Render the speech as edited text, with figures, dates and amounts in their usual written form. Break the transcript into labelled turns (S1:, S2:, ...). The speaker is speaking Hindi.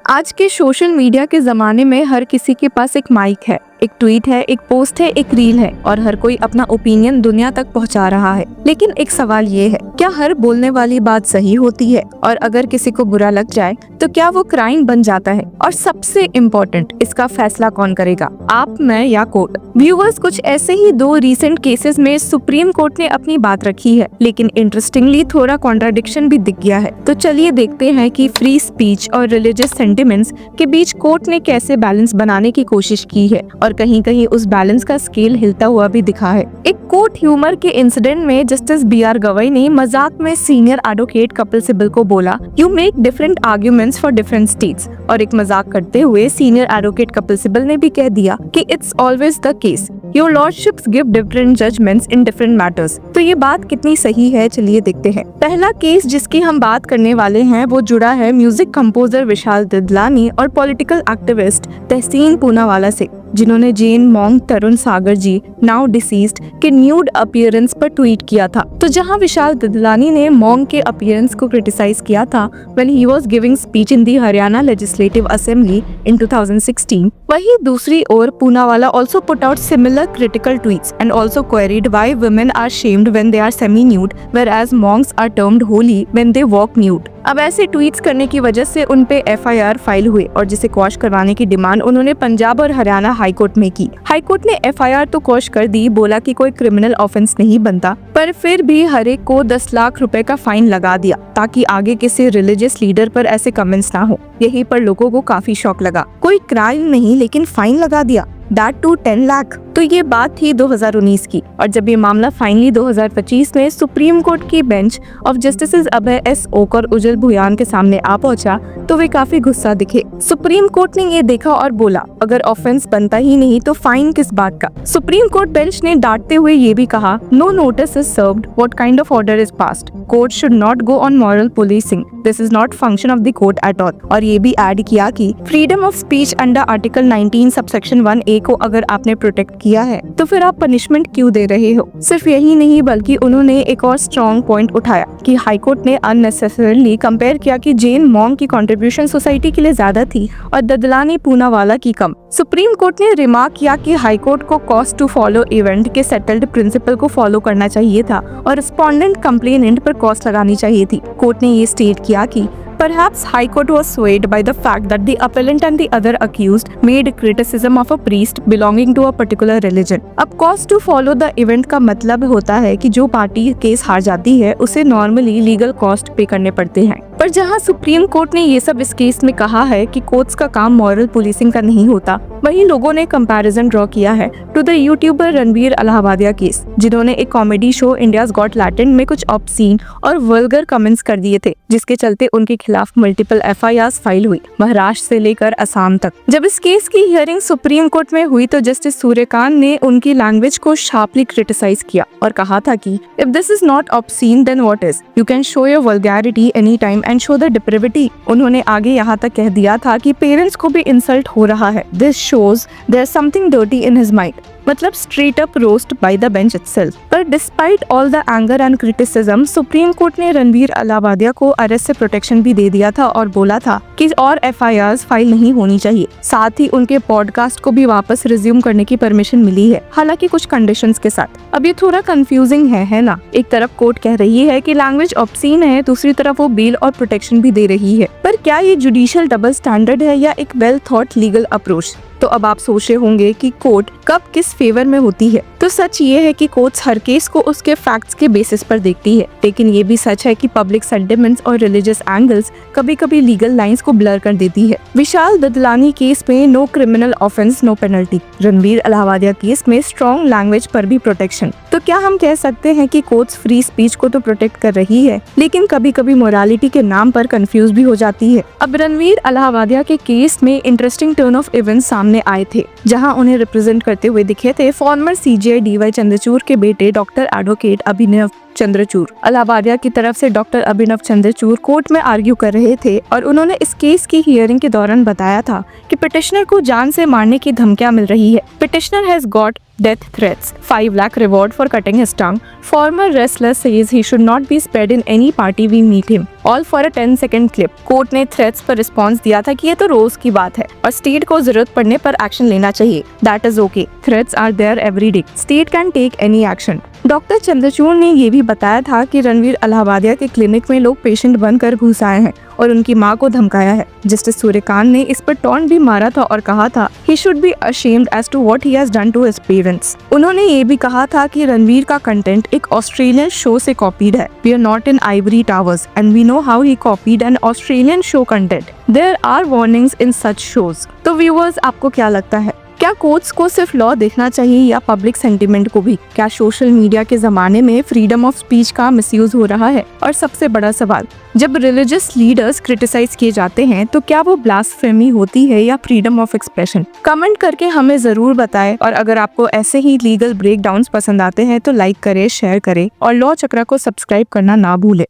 S1: आज के सोशल मीडिया के जमाने में हर किसी के पास एक माइक है, एक ट्वीट है, एक पोस्ट है, एक रील है और हर कोई अपना ओपिनियन दुनिया तक पहुंचा रहा है। लेकिन एक सवाल ये है, क्या हर बोलने वाली बात सही होती है? और अगर किसी को बुरा लग जाए तो क्या वो क्राइम बन जाता है? और सबसे इम्पोर्टेंट, इसका फैसला कौन करेगा, आप, मैं या कोर्ट? व्यूअर्स, कुछ ऐसे ही दो रिसेंट केसेस में सुप्रीम कोर्ट ने अपनी बात रखी है, लेकिन इंटरेस्टिंगली थोड़ा कॉन्ट्राडिक्शन भी दिख गया है। तो चलिए देखते हैं कि फ्री स्पीच और रिलीजियस सेंटिमेंट्स के बीच कोर्ट ने कैसे बैलेंस बनाने की कोशिश की है और कहीं कहीं उस बैलेंस का स्केल हिलता हुआ भी दिखा है। एक कोर्ट ह्यूमर के इंसिडेंट में जस्टिस BR गवई ने मजाक में सीनियर एडवोकेट कपिल सिब्बल को बोला, you make different arguments for different states. और एक मजाक करते हुए सीनियर एडवोकेट कपिल सिब्बल ने भी कह दिया कि it's always the case, your lordships give different judgements in different matters. तो ये बात कितनी सही है, चलिए देखते हैं। पहला केस जिसकी हम बात करने वाले हैं वो जुड़ा है म्यूजिक कंपोजर विशाल ददलानी और पॉलिटिकल एक्टिविस्ट तहसीन पूनावाला से, जिन्होंने जेन मॉन्ग तरुण सागर जी, नाउ डिसीज्ड, के न्यूड अपीयरेंस पर ट्वीट किया था। तो जहां विशाल ददलानी ने मॉन्ग के अपीयरेंस को क्रिटिसाइज किया था when he was giving speech in the Haryana legislative assembly in 2016, वहीं दूसरी ओर Poonawalla also put out similar critical tweets and also queried why women are shamed when they are semi-nude, whereas monks are termed holy when they walk nude। अब ऐसे ट्वीट्स करने की वजह से उन पे FIR फाइल हुए और जिसे क्वॉश करवाने की डिमांड उन्होंने पंजाब और हरियाणा हाई कोर्ट में की। हाई कोर्ट ने FIR तो क्वॉश कर दी, बोला कि कोई क्रिमिनल ऑफेंस नहीं बनता, पर फिर भी हर एक को 10 लाख रुपए का फाइन लगा दिया ताकि आगे किसी रिलीजियस लीडर पर ऐसे कमेंट्स ना हो। यहीं पर लोगों को काफी शॉक लगा, कोई क्राइम नहीं लेकिन फाइन लगा दिया, दैट टू 10 लाख। तो ये बात थी 2019 की, और जब ये मामला फाइनली 2025 में सुप्रीम कोर्ट की bench of justices Abhay S Oka और उज्जवल भुयान के सामने आ पहुंचा तो वे काफी गुस्सा दिखे। सुप्रीम कोर्ट ने ये देखा और बोला, अगर ऑफेंस बनता ही नहीं तो फाइन किस बात का। सुप्रीम कोर्ट बेंच ने डांटते हुए ये भी कहा, no notice is served, what kind of order is passed, court should not go on moral policing, this is not function of the court at all. और ये भी ऐड किया कि freedom of speech under article 19 subsection 1A को अगर आपने प्रोटेक्ट किया है तो फिर आप पनिशमेंट क्यों दे रहे हो। सिर्फ यही नहीं बल्कि उन्होंने एक और स्ट्रॉन्ग पॉइंट उठाया कि हाईकोर्ट ने अननेसेसरीली कंपेयर किया कि जेन मॉन्ग की कंट्रीब्यूशन सोसाइटी के लिए ज्यादा थी और ददलानी पूनावाला की कम। सुप्रीम कोर्ट ने रिमार्क किया कि हाईकोर्ट को कॉस्ट टू फॉलो इवेंट के सेटल्ड प्रिंसिपल को फॉलो करना चाहिए था और रिस्पोंडेंट कंप्लेनेंट पर कॉस्ट लगानी चाहिए थी। कोर्ट ने ये स्टेट किया कि Perhaps High Court was swayed by the fact that the appellant and the other accused made criticism of a priest belonging to a particular religion। अब cost to follow the event का मतलब होता है कि जो पार्टी केस हार जाती है उसे नॉर्मली लीगल कॉस्ट पे करने पड़ते हैं, पर जहां सुप्रीम कोर्ट ने ये सब इस केस में कहा है कि कोर्ट्स का काम मॉरल पुलिसिंग का नहीं होता, वहीं लोगों ने कंपैरिजन ड्रॉ किया है to the youtuber Ranveer Allahbadia case, जिन्होंने एक comedy show India's got latent में कुछ ऑब्सीन और वल्गर कमेंट्स कर दिए थे, जिसके चलते उनके खिलाफ मल्टीपल FIRs फाइल हुई, महाराष्ट्र से लेकर असम तक। जब इस केस की हियरिंग सुप्रीम कोर्ट में हुई तो जस्टिस सूर्यकांत ने उनकी लैंग्वेज को शार्पली क्रिटिसाइज किया और कहा था कि if this is not obscene then what is, you can show your vulgarity any time and show the depravity. उन्होंने आगे यहाँ तक कह दिया था कि पेरेंट्स को भी इंसल्ट हो रहा है, this shows there is something dirty in his mind, मतलब straight up roast by the bench itself. पर despite all the anger and criticism, supreme court ने रणबीर अलाहाबादिया को अरेस्ट से प्रोटेक्शन भी दे दिया था और बोला था कि और FIRs फाइल नहीं होनी चाहिए। साथ ही उनके पॉडकास्ट को भी वापस रिज्यूम करने की परमिशन मिली है, हालांकि कुछ कंडीशंस के साथ। अब ये थोड़ा कंफ्यूजिंग है ना? एक तरफ कोर्ट कह रही है कि लैंग्वेज ऑब्सीन है, दूसरी तरफ वो बेल और प्रोटेक्शन भी दे रही है। पर क्या ये जुडिशियल डबल स्टैंडर्ड है या एक वेल थॉट लीगल अप्रोच? तो अब आप सोच रहे होंगे कि कोर्ट कब किस फेवर में होती है। तो सच ये है कि कोर्ट्स हर केस को उसके फैक्ट्स के बेसिस पर देखती है, लेकिन ये भी सच है कि पब्लिक सेंटिमेंट्स और रिलीजियस एंगल्स कभी कभी लीगल लाइंस को ब्लर कर देती है। विशाल ददलानी केस में no criminal offence no penalty, Ranveer Allahbadia case में स्ट्रॉन्ग लैंग्वेज पर भी प्रोटेक्शन। तो क्या हम कह सकते हैं कि कोर्ट्स फ्री स्पीच को तो प्रोटेक्ट कर रही है, लेकिन कभी कभी मोरालिटी के नाम पर कंफ्यूज भी हो जाती है। अब रणबीर अलाहाबादिया के केस में इंटरेस्टिंग टर्न ऑफ इवेंट्स सामने आए थे, जहां उन्हें रिप्रेजेंट करते हुए दिखे थे फॉर्मर CJI DY चंद्रचूड़ के बेटे डॉक्टर एडवोकेट अभिनव चंद्रचूड़। अलाहाबादिया की तरफ से डॉक्टर अभिनव चंद्रचूड़ कोर्ट में आर्ग्यू कर रहे थे और उन्होंने इस केस की हियरिंग के दौरान बताया था कि पिटिशनर को जान से मारने की धमकियां मिल रही है। Petitioner has got Death threats, 5 lakh reward for cutting his tongue. Former wrestler says he should not be spread in any party we meet him. All for a 10-second clip. Court ने थ्रेट्स पर रिस्पॉन्स दिया था कि ये तो रोज की बात है और स्टेट को जरूरत पड़ने पर एक्शन लेना चाहिए. That is okay. Threats are there every day. State can take any action. Doctor Chandrachud ने ये भी बताया था कि रणवीर इलाहाबादिया के क्लिनिक में लोग पेशेंट बनकर घुस आए हैं और उनकी मां को धमकाया है. जस्टिस सूर्यकांत ने इस पर टॉन्ट भी मारा था और कहा था he should be ashamed as to what he has done to his parents. उन्होंने ये भी कहा था कि रणवीर का कंटेंट एक ऑस्ट्रेलियन शो से कॉपीड है. We are not in ivory towers and we know how he copied an Australian show content. There are warnings in such shows. तो व्यूअर्स, आपको क्या लगता है? क्या कोर्ट्स को सिर्फ लॉ देखना चाहिए या पब्लिक सेंटीमेंट को भी? क्या सोशल मीडिया के जमाने में फ्रीडम ऑफ स्पीच का मिसयूज हो रहा है? और सबसे बड़ा सवाल, जब रिलीजियस लीडर्स क्रिटिसाइज किए जाते हैं तो क्या वो ब्लास्फेमी होती है या फ्रीडम ऑफ एक्सप्रेशन? कमेंट करके हमें जरूर बताएं और अगर आपको ऐसे ही लीगल ब्रेकडाउन्स पसंद आते हैं तो लाइक करें, शेयर करें और लॉ चक्रा को सब्सक्राइब करना ना भूलें.